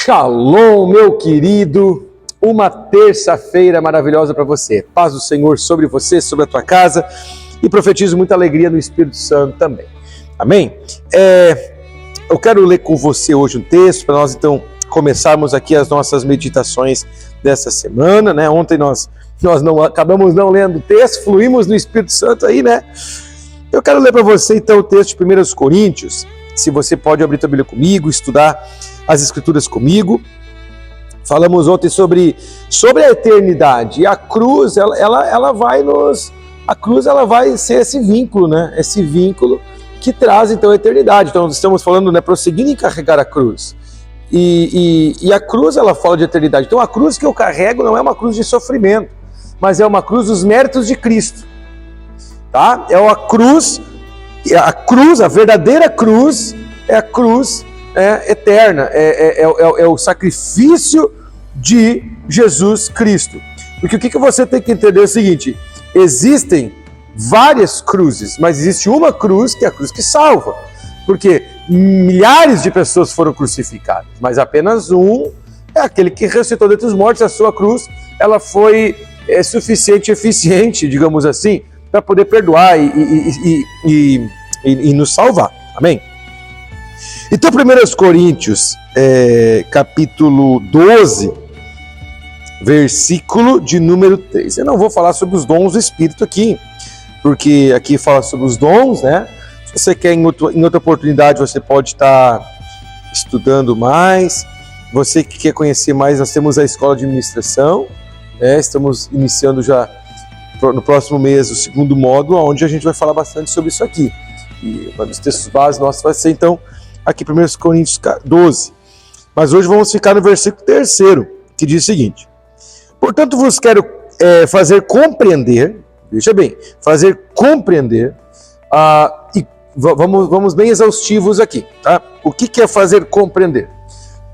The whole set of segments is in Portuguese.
Shalom, meu querido, uma terça-feira maravilhosa para você. Paz do Senhor sobre você, sobre a tua casa, e profetizo muita alegria no Espírito Santo também. Amém? Eu quero ler com você hoje um texto para nós então começarmos aqui as nossas meditações dessa semana, né? Ontem nós acabamos não lendo o texto, fluímos no Espírito Santo aí, né? Eu quero ler para você então o texto de 1 Coríntios. Se você pode abrir a Bíblia comigo, estudar as Escrituras comigo. Falamos ontem sobre a eternidade, e a cruz, ela vai ser esse vínculo, né? Esse vínculo que traz então a eternidade. Então nós estamos falando, né, prosseguindo em carregar a cruz. E a cruz, ela fala de eternidade. Então a cruz que eu carrego não é uma cruz de sofrimento, mas é uma cruz dos méritos de Cristo. Tá? É uma cruz, a verdadeira cruz é a cruz eterna, é o sacrifício de Jesus Cristo. Porque o que você tem que entender é o seguinte: existem várias cruzes, mas existe uma cruz que é a cruz que salva. Porque milhares de pessoas foram crucificadas, mas apenas um é aquele que ressuscitou dentre os mortos. A sua cruz, ela foi suficiente, eficiente, digamos assim, para poder perdoar e nos salvar. Amém? Então, 1 Coríntios, capítulo 12, versículo de número 3. Eu não vou falar sobre os dons do Espírito aqui, porque aqui fala sobre os dons, né? Se você quer, em outra oportunidade, você pode estar estudando mais. Você que quer conhecer mais, nós temos a Escola de Administração, né? Estamos iniciando já no próximo mês o segundo módulo, onde a gente vai falar bastante sobre isso aqui. E um dos textos básicos nossos vai ser, então, aqui 1 Coríntios 12. Mas hoje vamos ficar no versículo 3º, que diz o seguinte: portanto vos quero fazer compreender, veja bem, fazer compreender, e vamos bem exaustivos aqui, tá? O que é fazer compreender?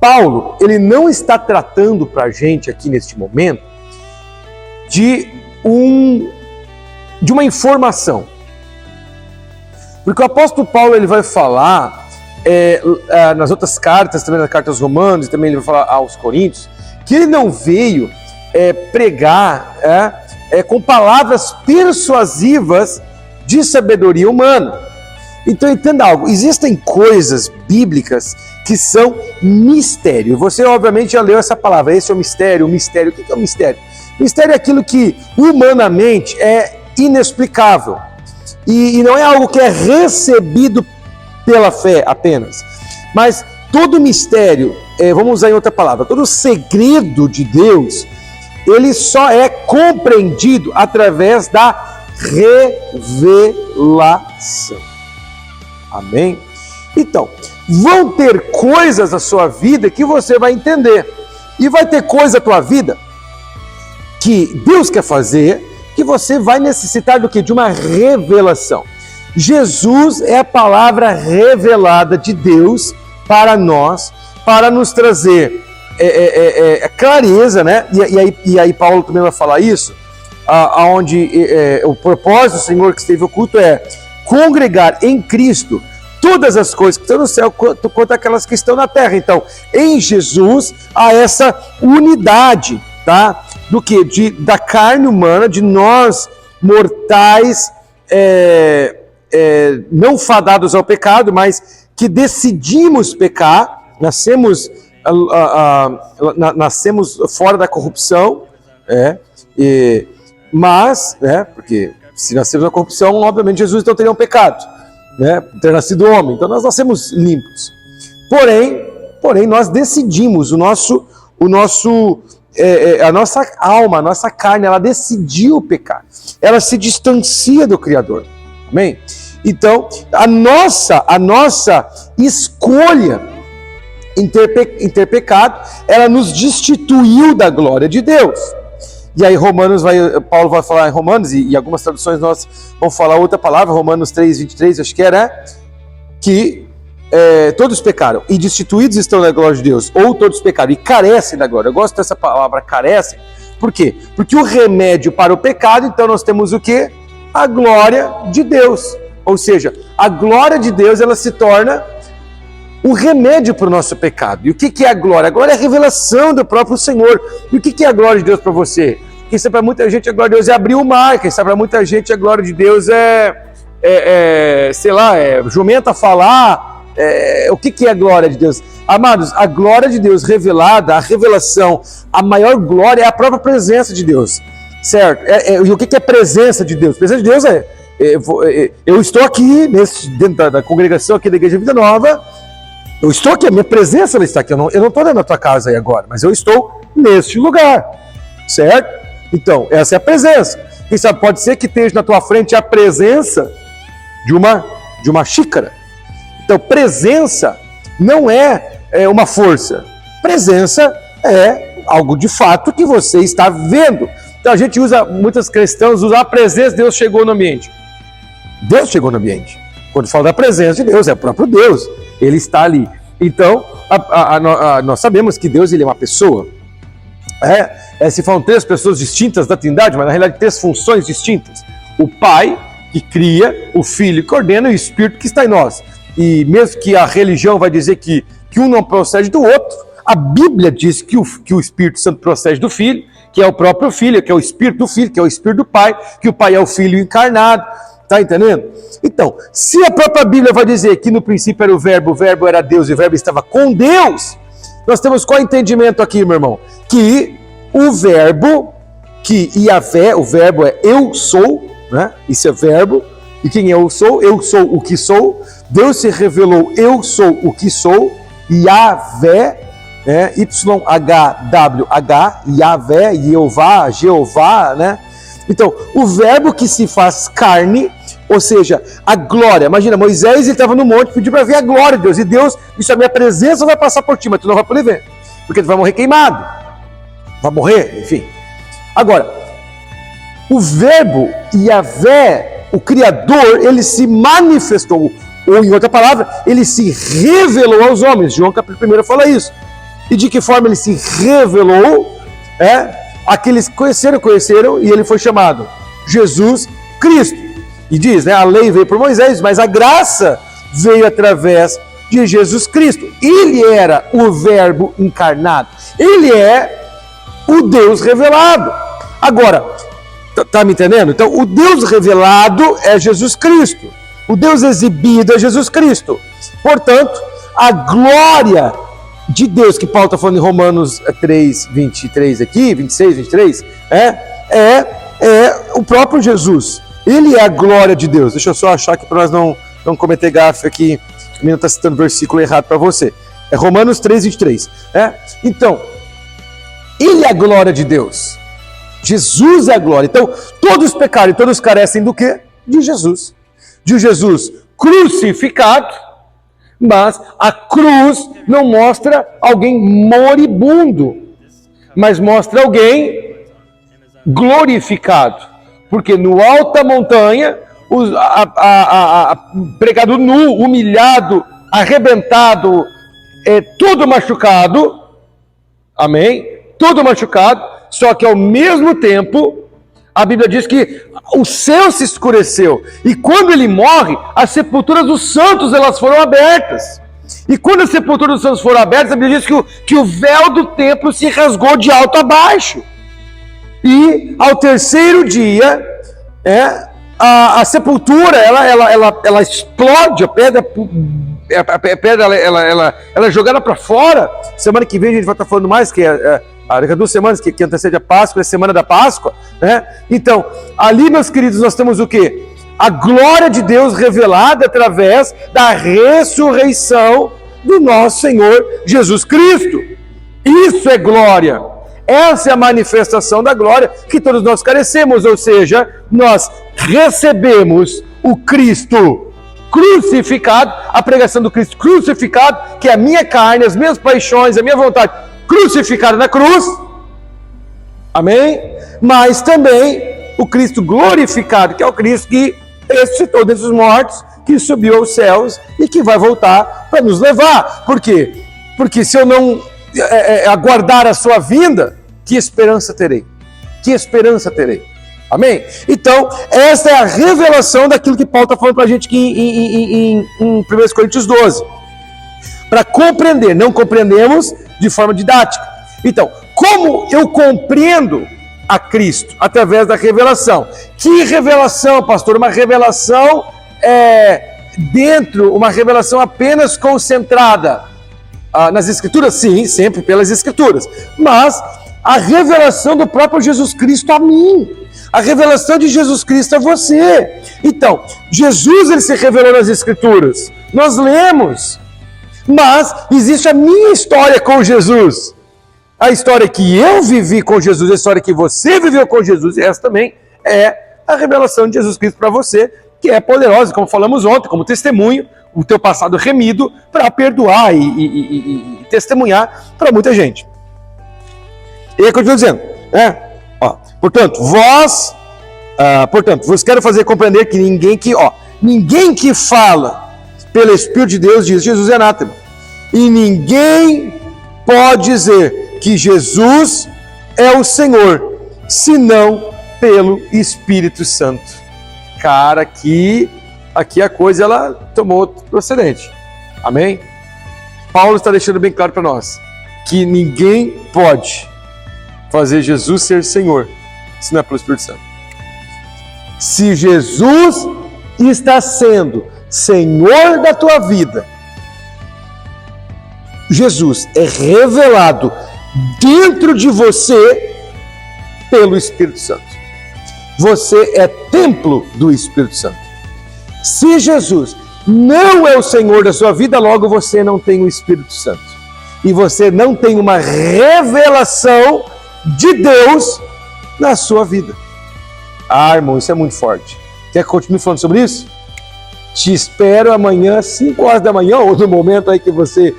Paulo, ele não está tratando para a gente aqui neste momento de uma informação. Porque o apóstolo Paulo, ele vai falar nas outras cartas, também nas cartas Romanos, e também ele vai falar aos Coríntios, que ele não veio pregar com palavras persuasivas de sabedoria humana. Então entenda algo: existem coisas bíblicas que são mistério. Você obviamente já leu essa palavra, esse é o mistério. O mistério, o que é o mistério? O mistério é aquilo que humanamente é inexplicável. E não é algo que é recebido pela fé apenas. Mas todo mistério, vamos usar em outra palavra, todo segredo de Deus, ele só é compreendido através da revelação. Amém? Então, vão ter coisas na sua vida que você vai entender. E vai ter coisa na tua vida que Deus quer fazer, que você vai necessitar do quê? De uma revelação. Jesus é a palavra revelada de Deus para nós, para nos trazer clareza, né? E aí Paulo também vai falar isso, aonde o propósito do Senhor que esteve oculto é congregar em Cristo todas as coisas que estão no céu quanto aquelas que estão na terra. Então, em Jesus há essa unidade, tá? Do que? Da carne humana, de nós mortais, não fadados ao pecado, mas que decidimos pecar, nascemos fora da corrupção, mas, porque se nascemos na corrupção, obviamente Jesus então teria um pecado, né? Ter nascido homem, então nós nascemos limpos. Porém nós decidimos, a nossa alma, a nossa carne, ela decidiu pecar. Ela se distancia do Criador. Amém? Então, a nossa escolha em ter pecado, ela nos destituiu da glória de Deus. E aí Paulo vai falar em Romanos, e algumas traduções nós vamos falar outra palavra, Romanos 3:23, acho que era, que todos pecaram e destituídos estão da glória de Deus, ou todos pecaram e carecem da glória. Eu gosto dessa palavra carecem. Por quê? Porque o remédio para o pecado, então nós temos o quê? A glória de Deus. Ou seja, a glória de Deus, ela se torna o remédio para o nosso pecado. E o que é a glória? A glória é a revelação do próprio Senhor. E o que é a glória de Deus para você? Quem sabe para muita gente a glória de Deus é abrir o mar. Quem sabe para muita gente a glória de Deus sei lá, jumenta falar. O que é a glória de Deus? Amados, a glória de Deus revelada, a revelação, a maior glória é a própria presença de Deus. Certo? E o que é presença de Deus? Presença de Deus eu estou aqui, dentro da congregação aqui da Igreja Vida Nova, eu estou aqui, a minha presença ela está aqui, eu não estou dentro da tua casa aí agora, mas eu estou neste lugar, certo? Então, essa é a presença. Quem sabe pode ser que esteja na tua frente a presença de uma xícara. Então, presença não é uma força, presença é algo de fato que você está vendo. Então a gente muitos cristãos usam a presença de Deus chegou no ambiente. Deus chegou no ambiente. Quando fala da presença de Deus, é o próprio Deus. Ele está ali. Então, nós sabemos que Deus ele é uma pessoa. Se falam 3 pessoas distintas da Trindade, mas na realidade 3 funções distintas. O Pai, que cria, o Filho que ordena e o Espírito que está em nós. E mesmo que a religião vai dizer que um não procede do outro, a Bíblia diz que o Espírito Santo procede do Filho, que é o próprio Filho, que é o Espírito do Filho, que é o Espírito do Pai, que o Pai é o Filho encarnado. Tá entendendo? Então, se a própria Bíblia vai dizer que no princípio era o Verbo era Deus e o Verbo estava com Deus, nós temos qual entendimento aqui, meu irmão? Que o Verbo, que Yahvé, o Verbo é eu sou, né? Isso é Verbo. E quem eu sou o que sou. Deus se revelou, eu sou o que sou. Yahvé, YHWH, Yahvé, Jeová, né? Então, o Verbo que se faz carne, ou seja, a glória. Imagina, Moisés estava no monte, pediu para ver a glória de Deus. E Deus disse, a minha presença vai passar por ti, mas tu não vai poder ver. Porque tu vai morrer queimado. Vai morrer, enfim. Agora, o Verbo, Yahvé, o Criador, ele se manifestou. Ou, em outra palavra, ele se revelou aos homens. João capítulo 1 fala isso. E de que forma ele se revelou? Aqueles que conheceram, e ele foi chamado Jesus Cristo. E diz, né, a lei veio por Moisés, mas a graça veio através de Jesus Cristo. Ele era o Verbo encarnado. Ele é o Deus revelado. Agora, tá me entendendo? Então, o Deus revelado é Jesus Cristo. O Deus exibido é Jesus Cristo. Portanto, a glória de Deus, que Paulo está falando em Romanos 3, 23 aqui, 26, 23, é o próprio Jesus. Ele é a glória de Deus. Deixa eu só achar aqui para nós não cometer gafe aqui. O menino está citando o versículo errado para você. É Romanos 3, 23. Então, ele é a glória de Deus. Jesus é a glória. Então, todos pecaram e todos carecem do quê? De Jesus. De Jesus crucificado, mas a cruz não mostra alguém moribundo, mas mostra alguém glorificado. Porque no alto da montanha, pregado nu, humilhado, arrebentado, todo machucado, amém? Todo machucado, só que ao mesmo tempo, a Bíblia diz que o céu se escureceu. E quando ele morre, as sepulturas dos santos elas foram abertas. E quando as sepulturas dos santos foram abertas, a Bíblia diz que o véu do templo se rasgou de alto a baixo. E ao terceiro dia, a sepultura ela explode, a pedra ela é jogada para fora. Semana que vem a gente vai estar falando mais, que daqui a 2 semanas, que antecede a Páscoa, é a semana da Páscoa, né? Então, ali, meus queridos, nós temos o quê? A glória de Deus revelada através da ressurreição do nosso Senhor Jesus Cristo. Isso é glória. Essa é a manifestação da glória que todos nós carecemos, ou seja, nós recebemos o Cristo crucificado, a pregação do Cristo crucificado, que é a minha carne, as minhas paixões, a minha vontade, crucificado na cruz, amém? Mas também o Cristo glorificado, que é o Cristo que ressuscitou dentre os mortos, que subiu aos céus e que vai voltar para nos levar. Por quê? Porque se eu não aguardar a sua vinda, que esperança terei? Que esperança terei? Amém? Então, esta é a revelação daquilo que Paulo está falando para a gente aqui em 1 Coríntios 12. para compreender. Não compreendemos de forma didática. Então, como eu compreendo a Cristo? Através da revelação. Que revelação, pastor? Uma revelação uma revelação apenas concentrada nas Escrituras? Sim, sempre pelas Escrituras. Mas a revelação do próprio Jesus Cristo a mim. A revelação de Jesus Cristo a você. Então, Jesus ele se revelou nas Escrituras. Nós lemos. Mas existe a minha história com Jesus. A história que eu vivi com Jesus, a história que você viveu com Jesus, e essa também é a revelação de Jesus Cristo para você, que é poderosa, como falamos ontem, como testemunho, o teu passado remido, para perdoar e testemunhar para muita gente. E aí continua dizendo, portanto, vos quero fazer compreender que ninguém que fala pelo Espírito de Deus diz Jesus é anátema. E ninguém pode dizer que Jesus é o Senhor, senão pelo Espírito Santo. Cara, aqui a coisa ela tomou outro procedente. Amém? Paulo está deixando bem claro para nós que ninguém pode fazer Jesus ser Senhor, se não é pelo Espírito Santo. Se Jesus está sendo Senhor da tua vida, Jesus é revelado dentro de você pelo Espírito Santo. Você é templo do Espírito Santo. Se Jesus não é o Senhor da sua vida, logo você não tem o Espírito Santo. E você não tem uma revelação de Deus na sua vida. Irmão, isso é muito forte. Quer que eu continue falando sobre isso? Te espero amanhã, 5 horas da manhã, ou no momento aí que você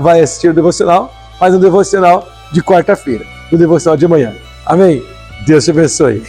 vai assistir o devocional, mas no devocional de quarta-feira, no devocional de amanhã. Amém? Deus te abençoe.